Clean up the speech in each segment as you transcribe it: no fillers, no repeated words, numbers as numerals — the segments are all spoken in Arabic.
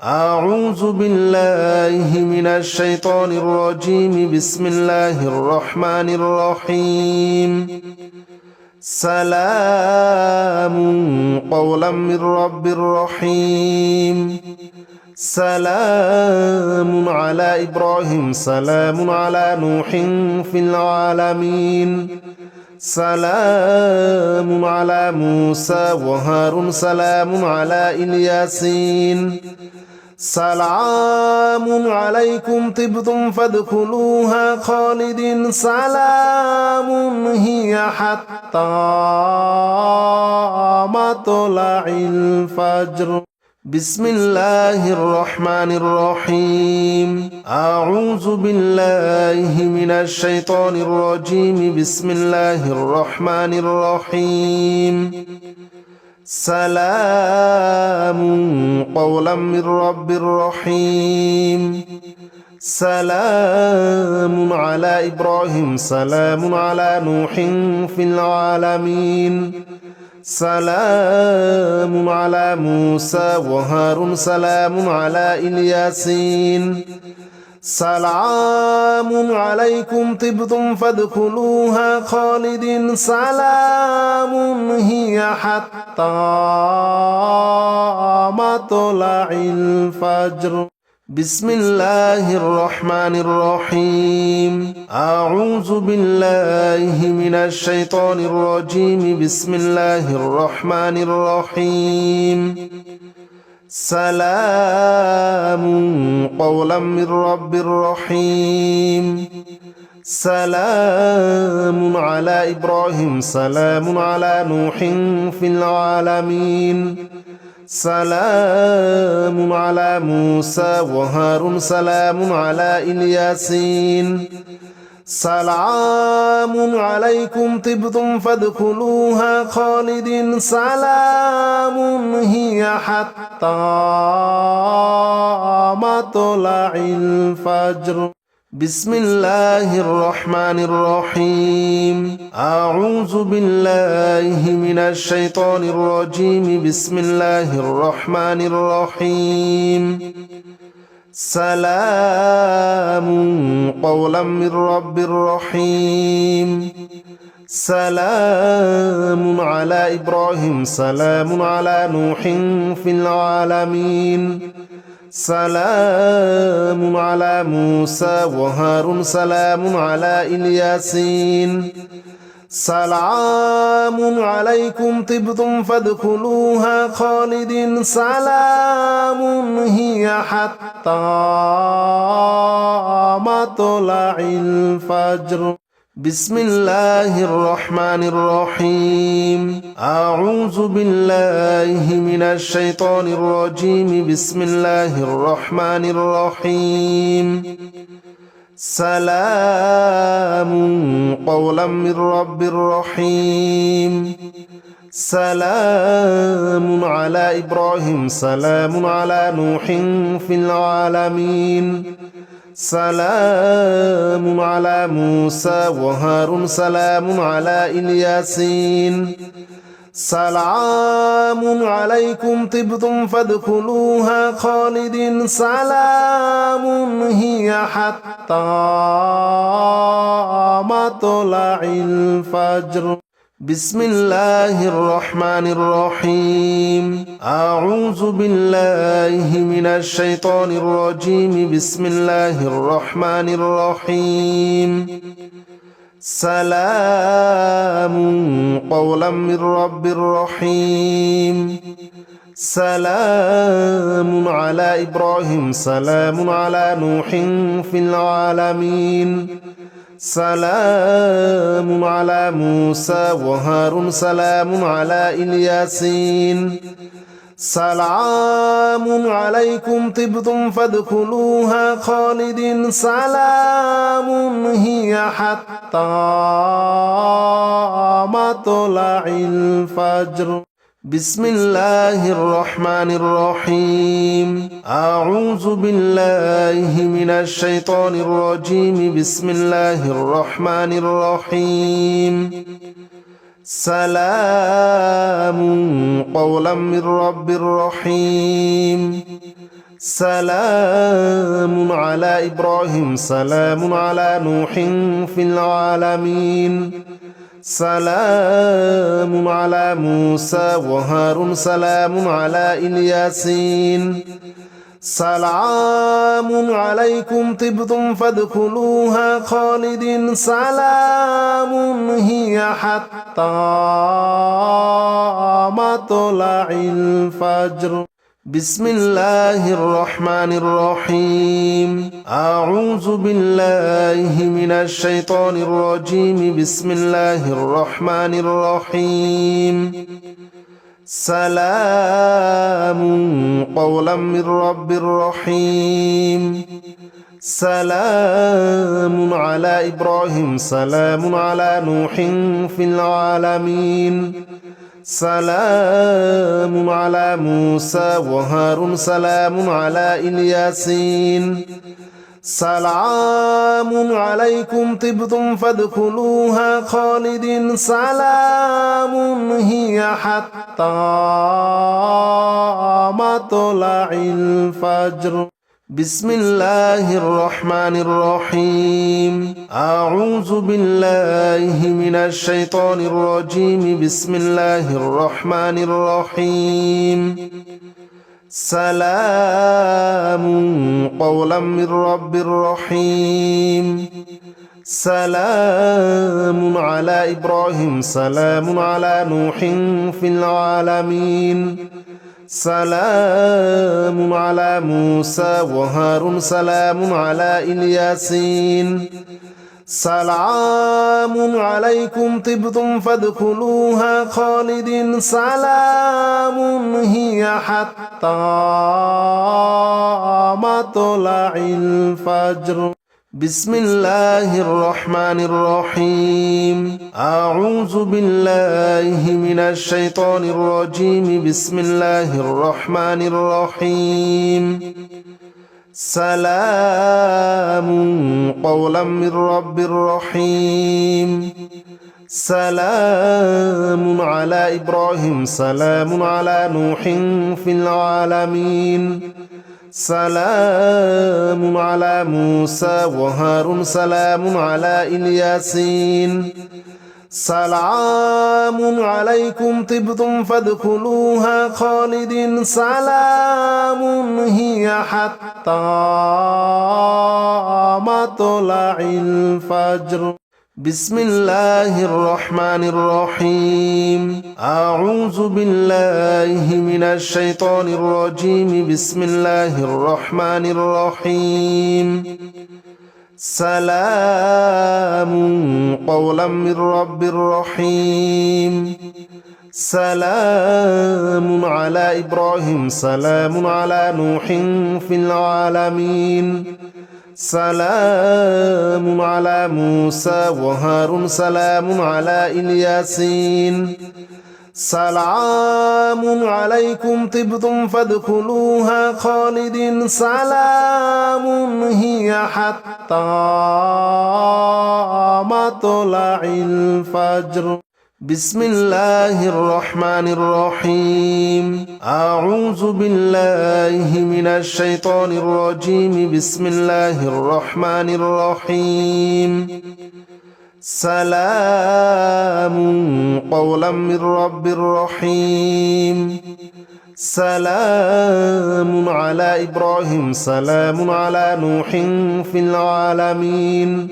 أعوذ بالله من الشيطان الرجيم. بسم الله الرحمن الرحيم. سلام قولا من رب رحيم. سلام على إبراهيم. سلام على نوح في العالمين. سلام على موسى وهارون. سلام على الياسين. سلام عليكم طبتم فادخلوها خالدين. سلام هي حتى مطلع الفجر. بسم الله الرحمن الرحيم. أعوذ بالله من الشيطان الرجيم. بسم الله الرحمن الرحيم. سلام قولا من رب رحيم. سلام على إبراهيم. سلام على نوح في العالمين. سلام على موسى وهارون. سلام على الياسين. سلام عليكم طبتم فادخلوها خالدين. سلام هي حتى مطلع الفجر. بسم الله الرحمن الرحيم. أعوذ بالله من الشيطان الرجيم. بسم الله الرحمن الرحيم. سلام قولا من رب رحيم. سلام على إبراهيم. سلام على نوح في العالمين. سلام على موسى وهارون. سلام على الياسين. سلام عليكم طبتم فادخلوها خالدين. سلام هي حتى مطلع الفجر. بسم الله الرحمن الرحيم. أعوذ بالله من الشيطان الرجيم. بسم الله الرحمن الرحيم. سلام قولا من رب رحيم. سلام على إبراهيم. سلام على نوح في العالمين. سلام على موسى وهارون. سلام على الياسين. سلام عليكم طبتم فادخلوها خالدين. سلام هي حتى مطلع الفجر. بسم الله الرحمن الرحيم. أعوذ بالله من الشيطان الرجيم. بسم الله الرحمن الرحيم. سلام قولا من رب رحيم. سلام على إبراهيم. سلام على نوح في العالمين. سلام على موسى وهارون. سلام على الياسين. سلام عليكم طبتم فادخلوها خالدين. سلام هي حتى مطلع الفجر. بسم الله الرحمن الرحيم. أعوذ بالله من الشيطان الرجيم. بسم الله الرحمن الرحيم. سلام قولا من رب رحيم. سلام على إبراهيم. سلام على نوح في العالمين. سلام على موسى وهارون. سلام على الياسين. سلام عليكم طبتم فادخلوها خالدين. سلام هي حتى مطلع الفجر. بسم الله الرحمن الرحيم. أعوذ بالله من الشيطان الرجيم. بسم الله الرحمن الرحيم. سلام قولا من رب رحيم. سلام على إبراهيم سلام على نوح في العالمين سلام على موسى وهارون سلام على الياسين سلام عليكم طبتم فادخلوها خالدين سلام هي حتى مطلع الفجر بسم الله الرحمن الرحيم أعوذ بالله من الشيطان الرجيم بسم الله الرحمن الرحيم سلام قولا من رب رحيم سلام على إبراهيم سلام على نوح في العالمين سلام على موسى وهارون سلام على الياسين سلام عليكم طبتم فادخلوها خالدين سلام هي حتى مطلع الفجر بسم الله الرحمن الرحيم أعوذ بالله من الشيطان الرجيم بسم الله الرحمن الرحيم سلام قولا من رب رحيم سلام على إبراهيم سلام على نوح في العالمين سلام على موسى وهارون سلام على الياسين سلام عليكم طبتم فادخلوها خالدين سلام هي حتى مطلع الفجر بسم الله الرحمن الرحيم أعوذ بالله من الشيطان الرجيم بسم الله الرحمن الرحيم سلام قولا من رب رحيم سلام على إبراهيم سلام على نوح في العالمين سلام على موسى وهارون سلام على الياسين سلام عليكم طبتم فادخلوها خالدين سلام هي حتى مطلع الفجر بسم الله الرحمن الرحيم أعوذ بالله من الشيطان الرجيم بسم الله الرحمن الرحيم سلام قولا من رب رحيم سلام على إبراهيم سلام على نوح في العالمين سلام على موسى وهارون سلام على الياسين سلام عليكم طبتم فادخلوها خالدين سلام هي حتى مطلع الفجر بسم الله الرحمن الرحيم أعوذ بالله من الشيطان الرجيم بسم الله الرحمن الرحيم سلام قولا من رب رحيم سلام على إبراهيم سلام على نوح في العالمين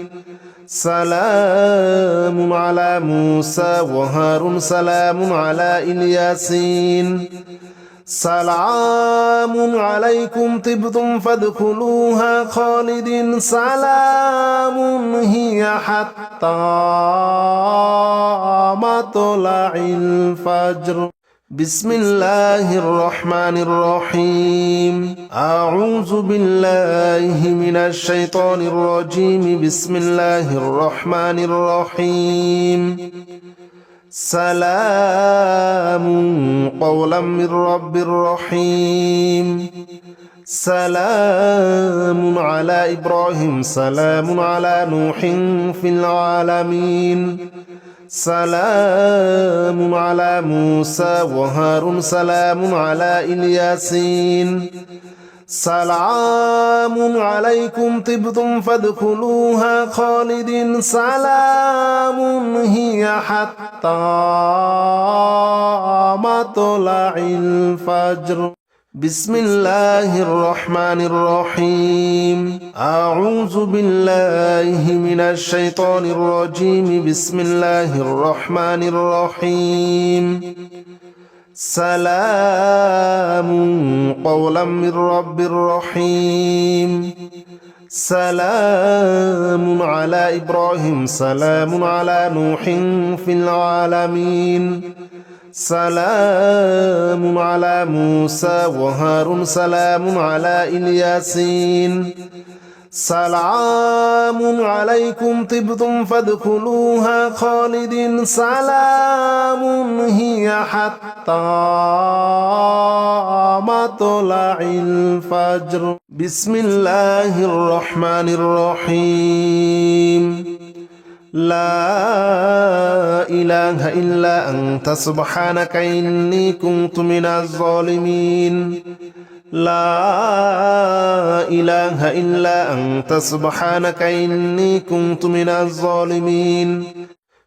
سلام على موسى وهارون سلام على الياسين سلام عليكم طبتم فادخلوها خالدين سلام هي حتى مطلع الفجر بسم الله الرحمن الرحيم أعوذ بالله من الشيطان الرجيم بسم الله الرحمن الرحيم سلام قولا من رب رحيم سلام على إبراهيم سلام على نوح في العالمين سلام على موسى وهارون سلام على الياسين سلام عليكم طبتم فادخلوها خالدين سلام هي حتى مطلع الفجر بسم الله الرحمن الرحيم أعوذ بالله من الشيطان الرجيم بسم الله الرحمن الرحيم سلام قولا من رب رحيم سلام على إبراهيم سلام على نوح في العالمين سلام على موسى وهارون سلام على الياسين سلام عليكم طبتم فادخلوها خالدين سلام هي حتى مطلع الفجر بسم الله الرحمن الرحيم لا إله إلا أنت سبحانك إني كنت من الظالمين لا إله إلا أنت سبحانك إني كنت من الظالمين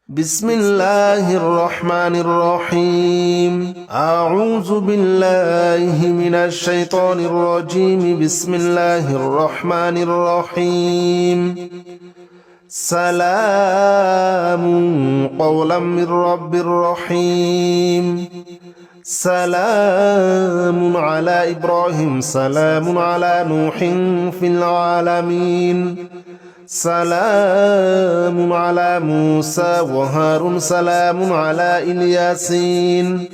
بسم الله الرحمن الرحيم أعوذ بالله من الشيطان الرجيم بسم الله الرحمن الرحيم سلام قولا من رب رحيم سلام على إبراهيم سلام على نوح في العالمين سلام على موسى وهارون سلام على الياسين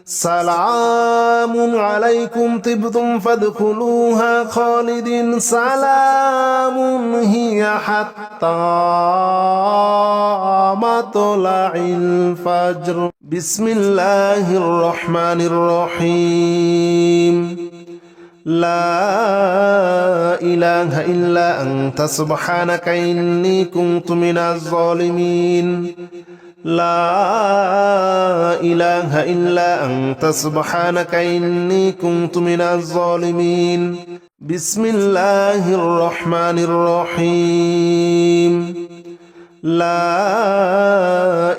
سلام عليكم طبتم فادخلوها خالدين سلام هي حتى مطلع الفجر بسم الله الرحمن الرحيم لا إله إلا أنت سبحانك إني كنت من الظالمين لا إله إلا أنت سبحانك إني كنت من الظالمين بسم الله الرحمن الرحيم لا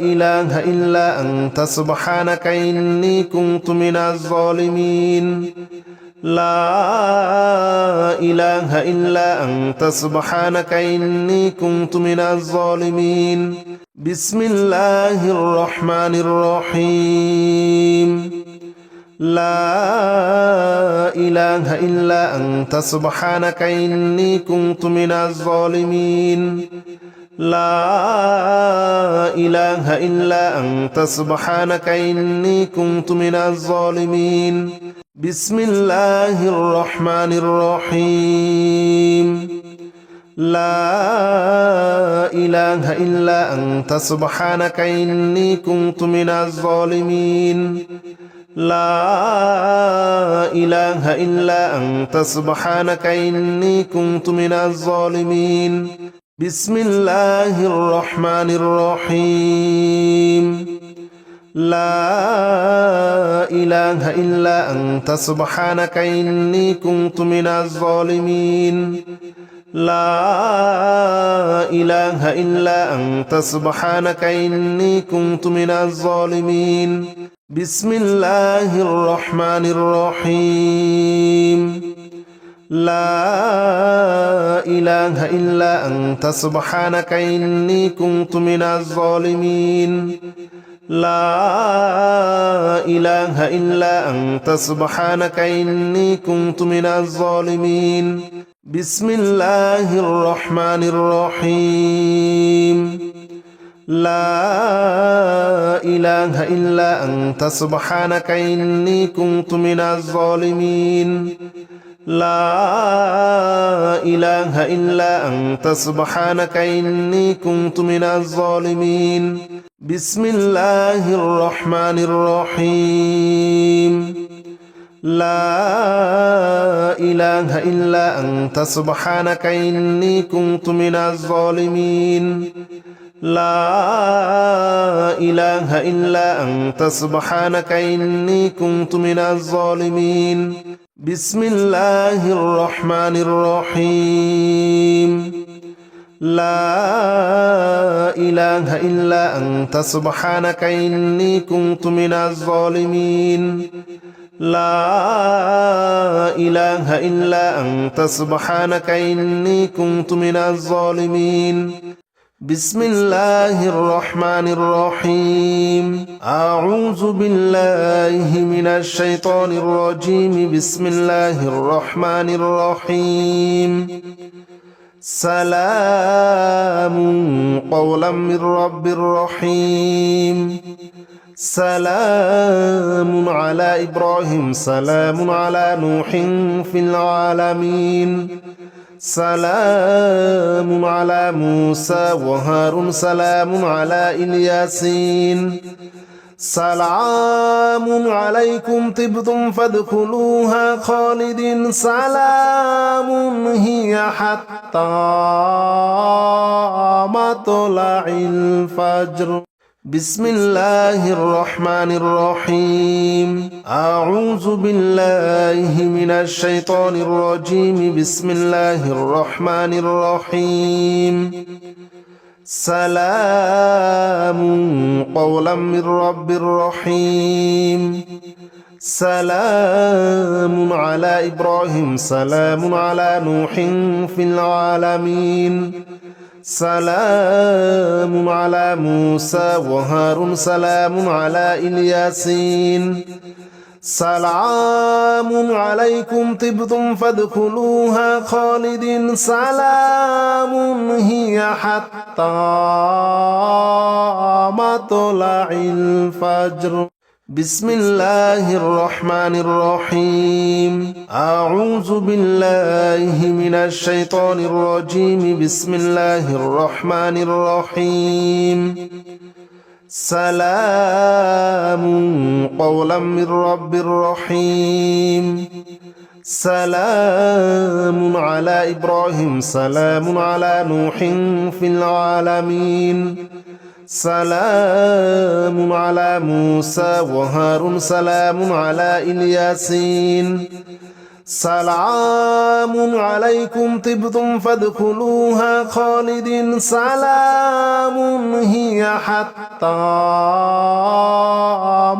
إله إلا أنت سبحانك إني كنت من الظالمين لا إله إلا أنت سبحانك إني كنت من الظالمين بسم الله الرحمن الرحيم لا إله إلا أنت سبحانك إني كنت من الظالمين لا إله إلا أنت سبحانك إني كنت من الظالمين بسم الله الرحمن الرحيم لا إله إلا أنت سبحانك إني كنت من الظالمين لا إله إلا أنت سبحانك إني كنت من الظالمين بسم الله الرحمن الرحيم لا إله إلا أنت سبحانك إني كنت من الظالمين لا إله إلا أنت سبحانك إني كنت من الظالمين بسم الله الرحمن الرحيم لا إله إلا أنت سبحانك إني كنت من الظالمين لا إله إلا أنت سبحانك إني كنت من الظالمين بسم الله الرحمن الرحيم لا إله إلا أنت سبحانك إني كنت من الظالمين لا إله إلا أنت سبحانك إني كنت من الظالمين بسم الله الرحمن الرحيم لا إله إلا أنت سبحانك إني كنت من الظالمين لا إله إلا أنت سبحانك إني كنت من الظالمين بسم الله الرحمن الرحيم لا إله إلا أنت سبحانك إني كنت من الظالمين لا إله إلا أنت سبحانك إني كنت من الظالمين بسم الله الرحمن الرحيم أعوذ بالله من الشيطان الرجيم بسم الله الرحمن الرحيم سلام قولا من رب رحيم سلام على إبراهيم سلام على نوح في العالمين سلام على موسى وهارون سلام على الياسين سلام عليكم طبتم فادخلوها خالدين سلام هي حتى مطلع الفجر بسم الله الرحمن الرحيم أعوذ بالله من الشيطان الرجيم بسم الله الرحمن الرحيم سلام قولا من رب رحيم سلام على إبراهيم سلام على نوح في العالمين سلام على موسى وهارون سلام على الياسين سلام عليكم طبتم فادخلوها خالدين سلام هي حتى مطلع الفجر بسم الله الرحمن الرحيم أعوذ بالله من الشيطان الرجيم بسم الله الرحمن الرحيم سلام قولا من رب رحيم سلام على إبراهيم سلام على نوح في العالمين سلام على موسى وهارون سلام على الياسين سلام عليكم طبتم فادخلوها خالدين سلام هي حتى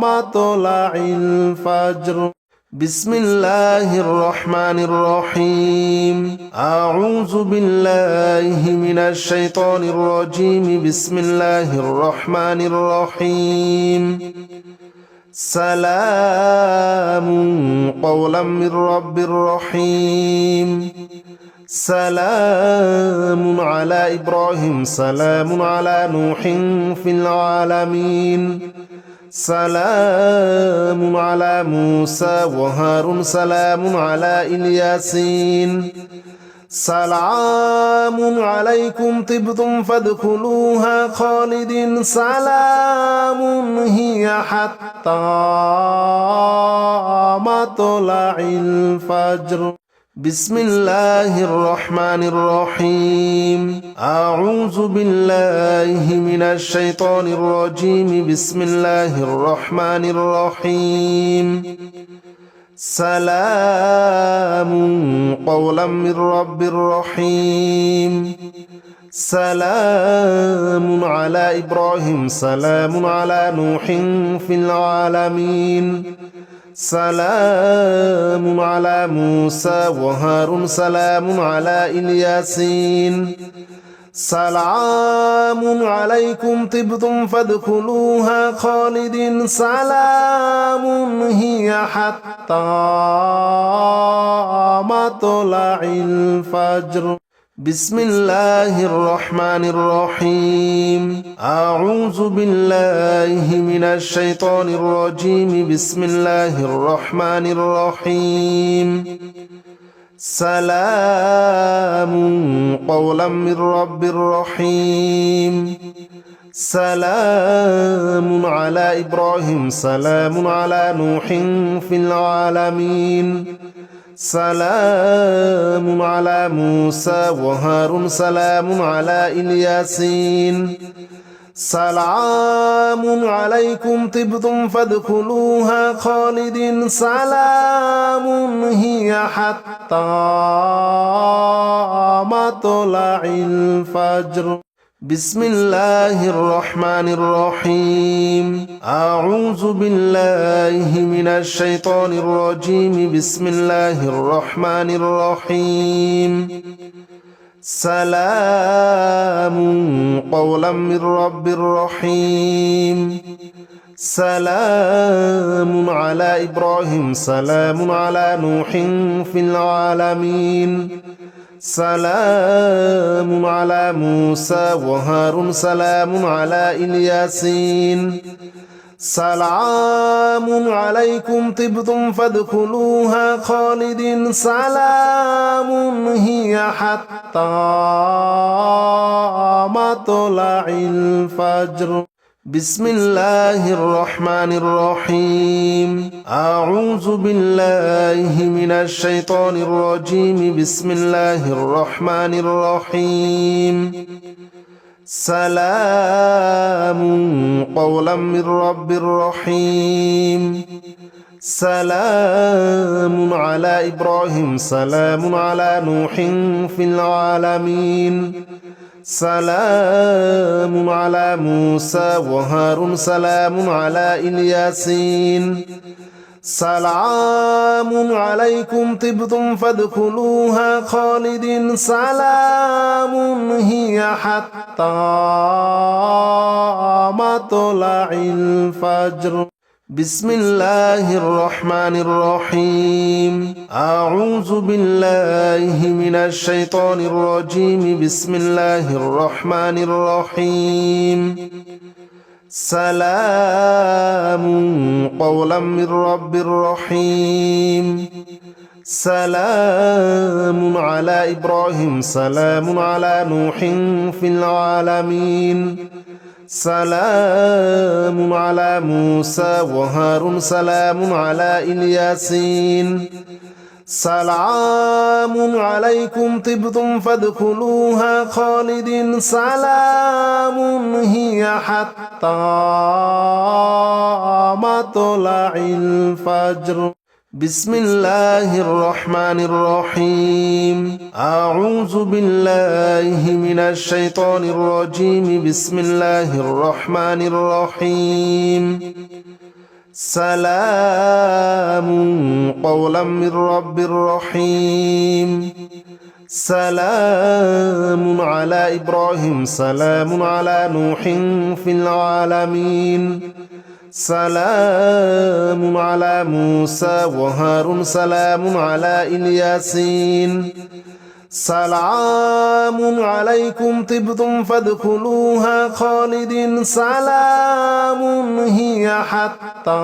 مطلع الفجر بسم الله الرحمن الرحيم أعوذ بالله من الشيطان الرجيم بسم الله الرحمن الرحيم سلام قولا من رب رحيم سلام على إبراهيم سلام على نوح في العالمين سلام على موسى وهارون سلام على الياسين سلام عليكم طبتم فادخلوها خالدين سلام هي حتى مطلع الفجر بسم الله الرحمن الرحيم أعوذ بالله من الشيطان الرجيم بسم الله الرحمن الرحيم سلام قولا من رب رحيم سلام على إبراهيم سلام على نوح في العالمين سلام على موسى وهارون سلام على الياسين سلام عليكم طبتم فادخلوها خالدين سلام هي حتى مطلع الفجر بسم الله الرحمن الرحيم أعوذ بالله من الشيطان الرجيم بسم الله الرحمن الرحيم سلام قولا من رب رحيم سلام على إبراهيم سلام على نوح في العالمين سلام على موسى وهارون سلام على الياسين سلام عليكم طبتم فادخلوها خالدين سلام هي حتى مطلع الفجر بسم الله الرحمن الرحيم أعوذ بالله من الشيطان الرجيم بسم الله الرحمن الرحيم سلام قولا من رب رحيم سلام على إبراهيم سلام على نوح في العالمين سلام على موسى وهارون سلام على الياسين سلام عليكم طبتم فادخلوها خالدين سلام هي حتى مطلع الفجر بسم الله الرحمن الرحيم أعوذ بالله من الشيطان الرجيم بسم الله الرحمن الرحيم سلام قولا من رب رحيم سلام على إبراهيم سلام على نوح في العالمين سلام على موسى وهارون سلام على الياسين سلام عليكم طبتم فادخلوها خالدين سلام هي حتى مطلع الفجر بسم الله الرحمن الرحيم أعوذ بالله من الشيطان الرجيم بسم الله الرحمن الرحيم سلام قولا من رب رحيم سلام على إبراهيم سلام على نوح في العالمين سلام على موسى وهارون سلام على الياسين سلام عليكم طبتم فادخلوها خالدين سلام هي حتى مطلع الفجر بسم الله الرحمن الرحيم أعوذ بالله من الشيطان الرجيم بسم الله الرحمن الرحيم سلام قولا من رب رحيم سلام على إبراهيم سلام على نوح في العالمين سلام على موسى وهارون سلام على الياسين سلام عليكم طبتم فادخلوها خالدين سلام هي حتى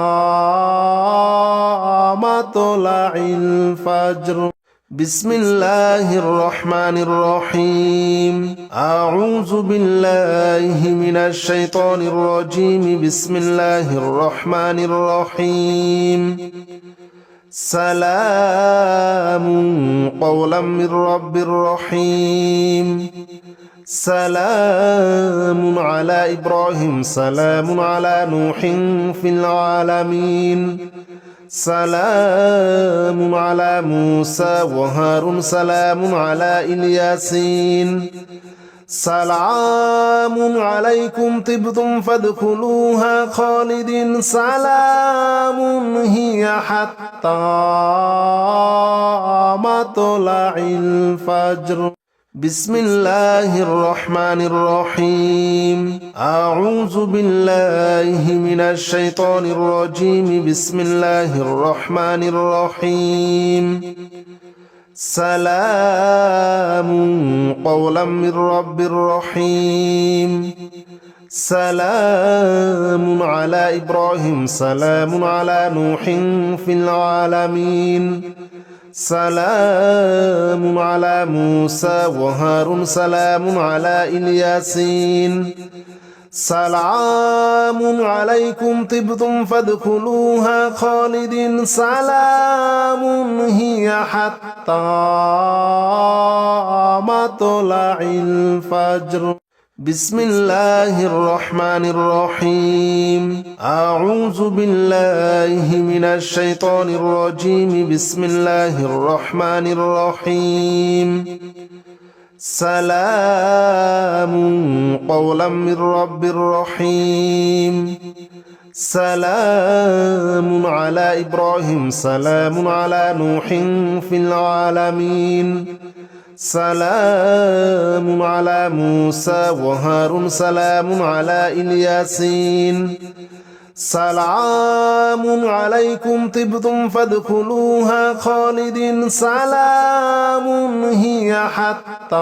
مطلع الفجر بسم الله الرحمن الرحيم أعوذ بالله من الشيطان الرجيم بسم الله الرحمن الرحيم سلام قولا من رب رحيم سلام على إبراهيم سلام على نوح في العالمين سلام على موسى وهارون سلام على الياسين سلام عليكم طبتم فادخلوها خالدين سلام هي حتى مطلع الفجر بسم الله الرحمن الرحيم أعوذ بالله من الشيطان الرجيم بسم الله الرحمن الرحيم سلام قولا من رب رحيم سلام على إبراهيم سلام على نوح في العالمين سلام على موسى وهارون سلام على الياسين سلام عليكم طبتم فادخلوها خالدين سلام هي حتى مطلع الفجر بسم الله الرحمن الرحيم أعوذ بالله من الشيطان الرجيم بسم الله الرحمن الرحيم سلام قولا من رب رحيم سلام على إبراهيم سلام على نوح في العالمين سلام على موسى وهارون سلام على الياسين سلام عليكم طبتم فادخلوها خالدين سلام هي حتى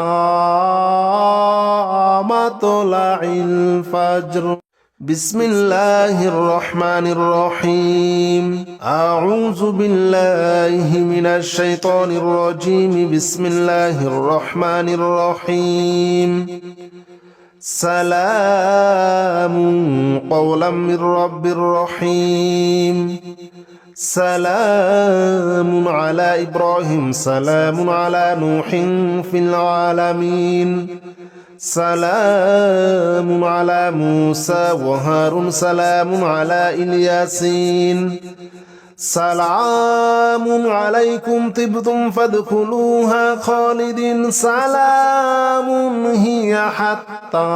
مطلع الفجر بسم الله الرحمن الرحيم أعوذ بالله من الشيطان الرجيم بسم الله الرحمن الرحيم سلام قولا من رب رحيم سلام على إبراهيم سلام على نوح في العالمين سلام على موسى وهارون سلام على الياسين سلام عليكم طبتم فادخلوها خالدين سلام هي حتى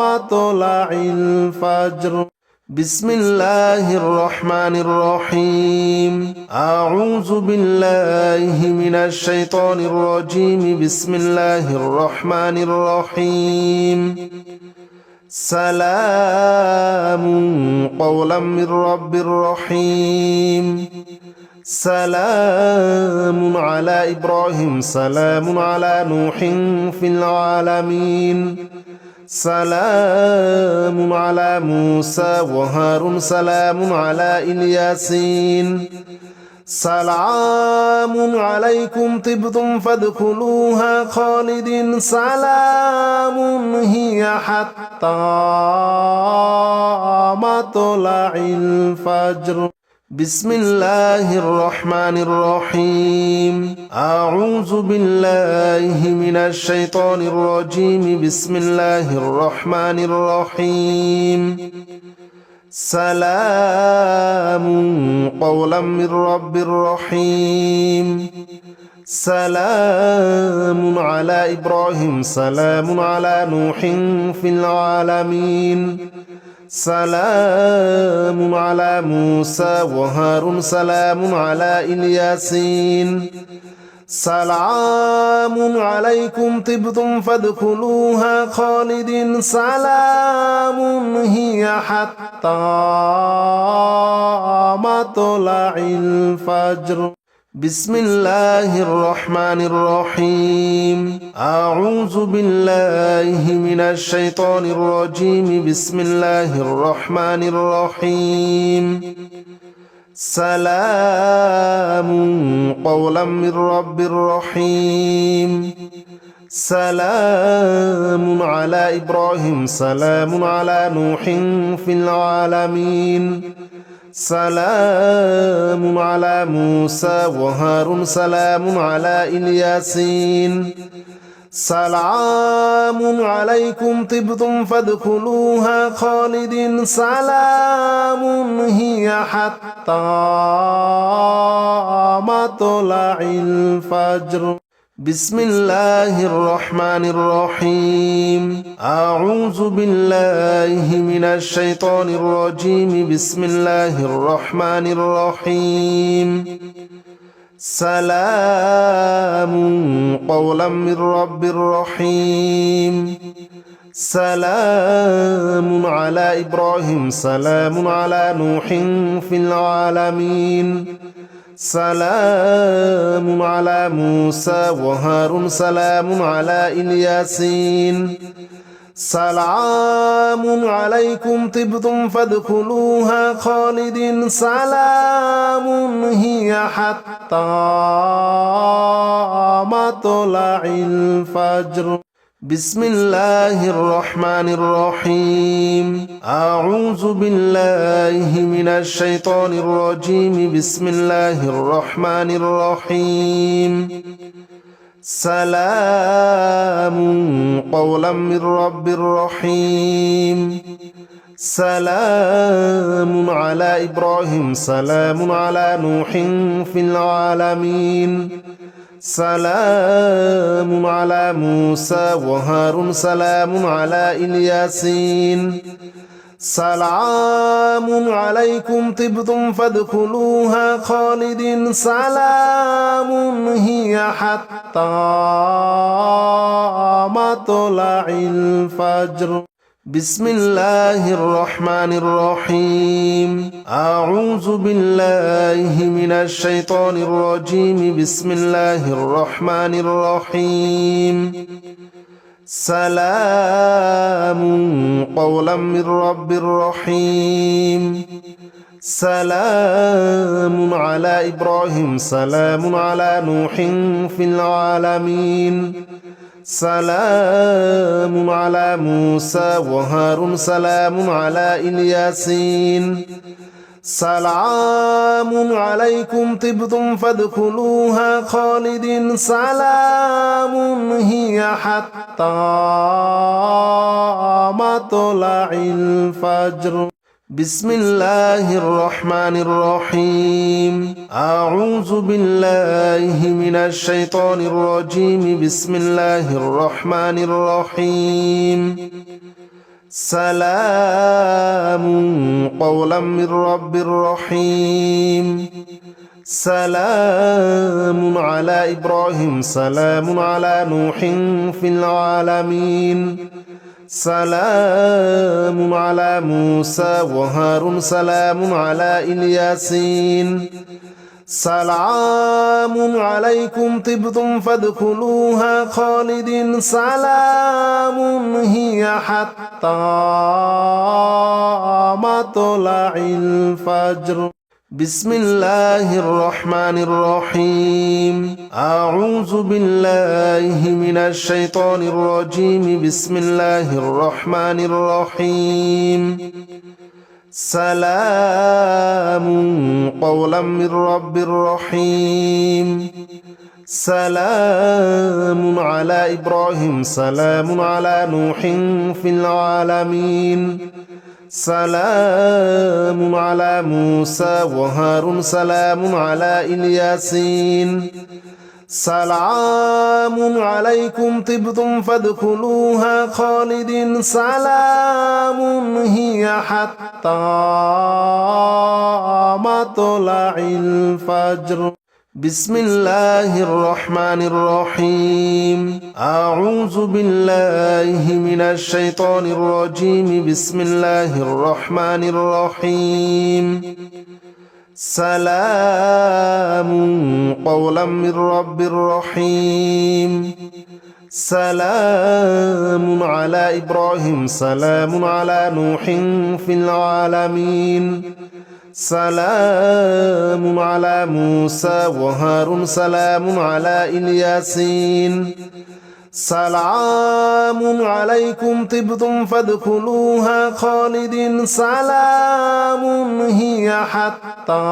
مطلع الفجر بسم الله الرحمن الرحيم أعوذ بالله من الشيطان الرجيم بسم الله الرحمن الرحيم سلام قولا من رب رحيم سلام على إبراهيم سلام على نوح في العالمين سلام على موسى وهارون سلام على الياسين سلام عليكم طبتم فادخلوها خالدين سلام هي حتى مطلع الفجر بسم الله الرحمن الرحيم أعوذ بالله من الشيطان الرجيم بسم الله الرحمن الرحيم سلام قولا من رب رحيم سلام على إبراهيم سلام على نوح في العالمين سلام على موسى وهارون سلام على الياسين سلام عليكم طبتم فادخلوها خالدين سلام هي حتى مطلع الفجر بسم الله الرحمن الرحيم أعوذ بالله من الشيطان الرجيم بسم الله الرحمن الرحيم سلام قولا من رب رحيم سلام على إبراهيم سلام على نوح في العالمين سلام على موسى وهارون سلام على الياسين سلام عليكم طبتم فادخلوها خالدين سلام هي حتى مطلع الفجر بسم الله الرحمن الرحيم أعوذ بالله من الشيطان الرجيم بسم الله الرحمن الرحيم سلام قولا من رب رحيم سلام على إبراهيم سلام على نوح في العالمين سلام على موسى وهارون سلام على الياسين سلام عليكم طبتم فادخلوها خالدين سلام هي حتى مطلع الفجر بسم الله الرحمن الرحيم أعوذ بالله من الشيطان الرجيم بسم الله الرحمن الرحيم سلام قولا من رب رحيم سلام على إبراهيم سلام على نوح في العالمين سلام على موسى وهارون سلام على الياسين سلام عليكم طبتم فادخلوها خالدين سلام هي حتى مطلع الفجر بسم الله الرحمن الرحيم أعوذ بالله من الشيطان الرجيم بسم الله الرحمن الرحيم سلام قولا من رب رحيم سلام على إبراهيم سلام على نوح في العالمين سلام على موسى وهارون سلام على الياسين سلام عليكم طبتم فادخلوها خالدين سلام هي حتى مطلع الفجر بسم الله الرحمن الرحيم أعوذ بالله من الشيطان الرجيم بسم الله الرحمن الرحيم سلام قولا من رب رحيم سلام على إبراهيم سلام على نوح في العالمين سلام على موسى وهارون سلام على الياسين سلام عليكم طبتم فادخلوها خالدين سلام هي حتى مطلع الفجر بسم الله الرحمن الرحيم أعوذ بالله من الشيطان الرجيم بسم الله الرحمن الرحيم سلام قولا من رب رحيم سلام على إبراهيم سلام على نوح في العالمين سلام على موسى وهارون سلام على الياسين سلام عليكم طبتم فادخلوها خالدين سلام هي حتى مطلع الفجر بسم الله الرحمن الرحيم أعوذ بالله من الشيطان الرجيم بسم الله الرحمن الرحيم سلام قولا من رب رحيم سلام على إبراهيم سلام على نوح في العالمين سلام على موسى وهارون سلام على الياسين سلام عليكم طبتم فادخلوها خالدين سلام هي حتى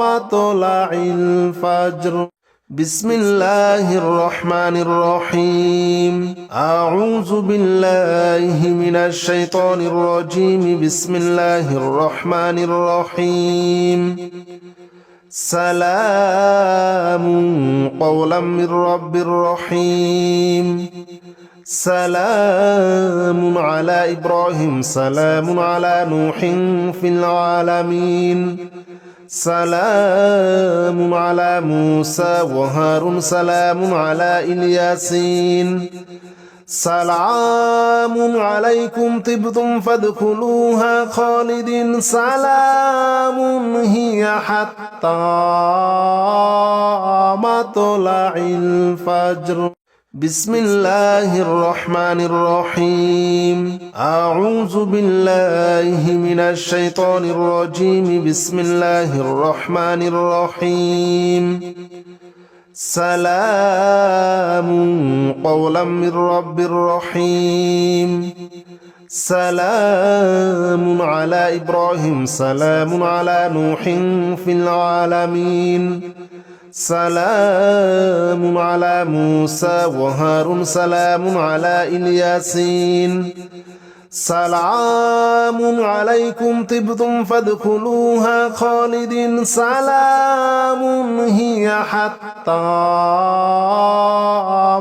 مطلع الفجر بسم الله الرحمن الرحيم أعوذ بالله من الشيطان الرجيم بسم الله الرحمن الرحيم سلام قولا من رب رحيم سلام على إبراهيم سلام على نوح في العالمين سلام على موسى وهارون سلام على الياسين سلام عليكم طبتم فادخلوها خالدين سلام هي حتى مطلع الفجر بسم الله الرحمن الرحيم أعوذ بالله من الشيطان الرجيم بسم الله الرحمن الرحيم سلام قولا من رب رحيم سلام على إبراهيم سلام على نوح في العالمين سلام على موسى وهارون سلام على الياسين سلام عليكم طبتم فادخلوها خالدين سلام هي حتى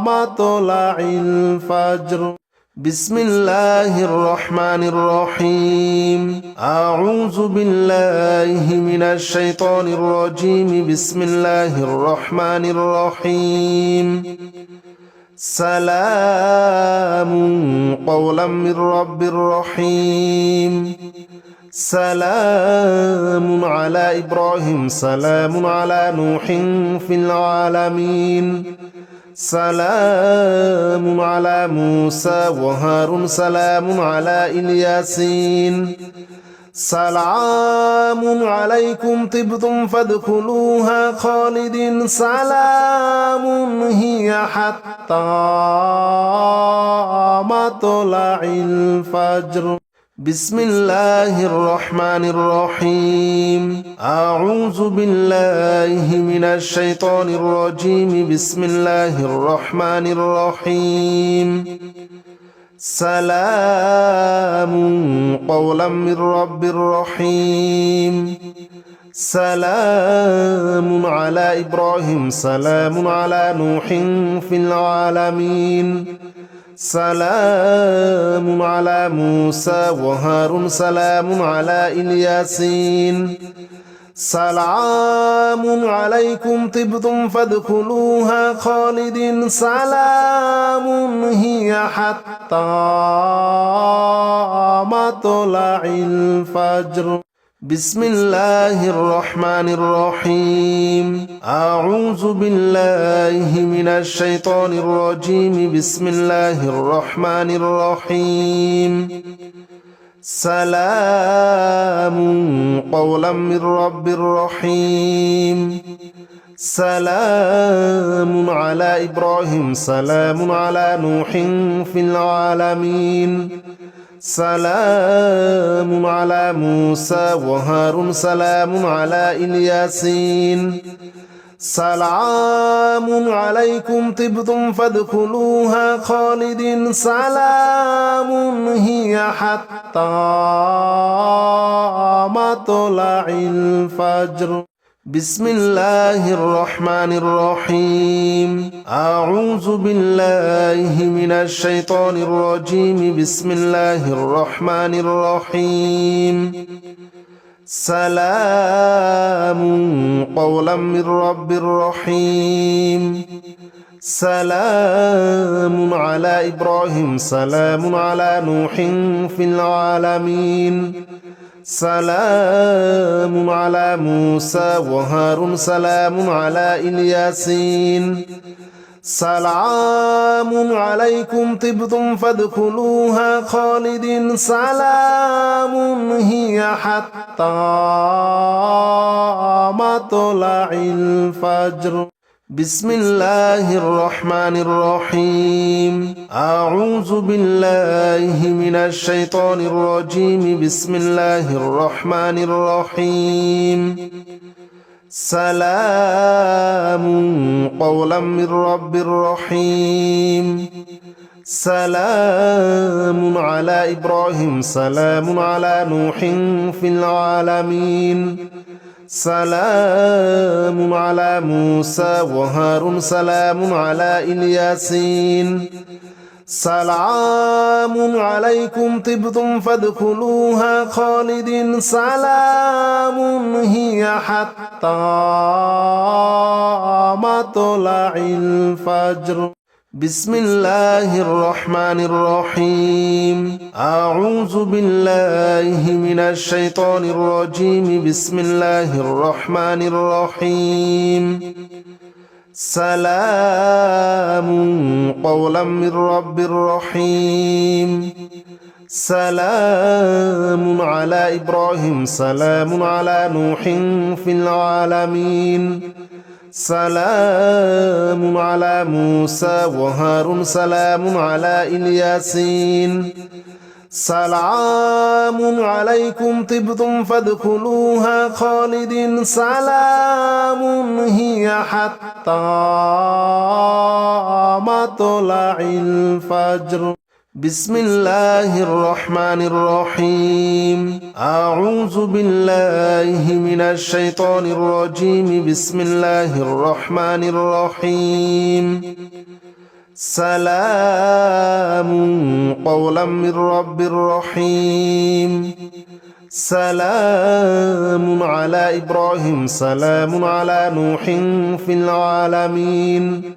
مطلع الفجر بسم الله الرحمن الرحيم أعوذ بالله من الشيطان الرجيم بسم الله الرحمن الرحيم سلام قولا من رب رحيم سلام على إبراهيم سلام على نوح في العالمين سلام على موسى وهارون سلام على الياسين سلام عليكم طبتم فادخلوها خالدين سلام هي حتى مطلع الفجر بسم الله الرحمن الرحيم أعوذ بالله من الشيطان الرجيم بسم الله الرحمن الرحيم سلام قولا من رب رحيم سلام على إبراهيم سلام على نوح في العالمين سلام على موسى وهارون سلام على الياسين سلام عليكم طبتم فادخلوها خالدين سلام هي حتى مطلع الفجر بسم الله الرحمن الرحيم أعوذ بالله من الشيطان الرجيم بسم الله الرحمن الرحيم سلام قولا من رب رحيم سلام على إبراهيم سلام على نوح في العالمين سلام على موسى وهارون سلام على الياسين سلام عليكم طبتم فادخلوها خالدين سلام هي حتى مطلع الفجر بسم الله الرحمن الرحيم أعوذ بالله من الشيطان الرجيم بسم الله الرحمن الرحيم سلام قولا من رب رحيم سلام على إبراهيم سلام على نوح في العالمين سلام على موسى وهارون سلام على الياسين سلام عليكم طبتم فادخلوها خالدين سلام هي حتى مطلع الفجر بسم الله الرحمن الرحيم أعوذ بالله من الشيطان الرجيم بسم الله الرحمن الرحيم سلام قولا من رب رحيم سلام على إبراهيم سلام على نوح في العالمين سلام على موسى وهارون سلام على الياسين سلام عليكم طبتم فادخلوها خالدين سلام هي حتى مطلع الفجر بسم الله الرحمن الرحيم أعوذ بالله من الشيطان الرجيم بسم الله الرحمن الرحيم سلام قولا من رب رحيم سلام على إبراهيم سلام على نوح في العالمين سلام على موسى وهارون سلام على الياسين سلام عليكم طبتم فادخلوها خالدين سلام هي حتى مطلع الفجر بسم الله الرحمن الرحيم أعوذ بالله من الشيطان الرجيم بسم الله الرحمن الرحيم سلام قولا من رب رحيم سلام على إبراهيم سلام على نوح في العالمين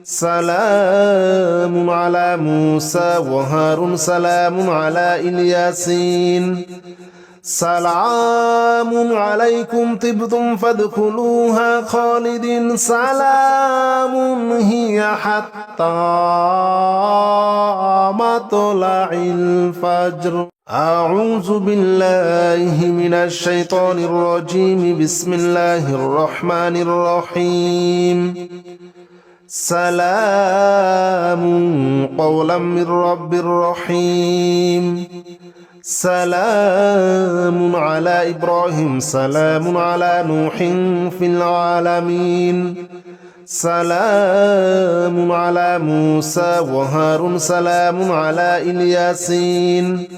سلام على موسى وهارون سلام على الياسين سلام عليكم طبتم فادخلوها خالدين سلام هي حتى مطلع الفجر أعوذ بالله من الشيطان الرجيم بسم الله الرحمن الرحيم سلام قولا من رب رحيم سلام على إبراهيم سلام على نوح في العالمين سلام على موسى وهارون سلام على الياسين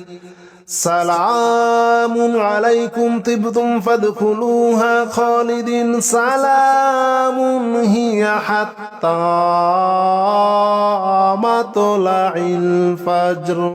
سلام عليكم طبتم فادخلوها خالدين سلام هي حتى مطلع الفجر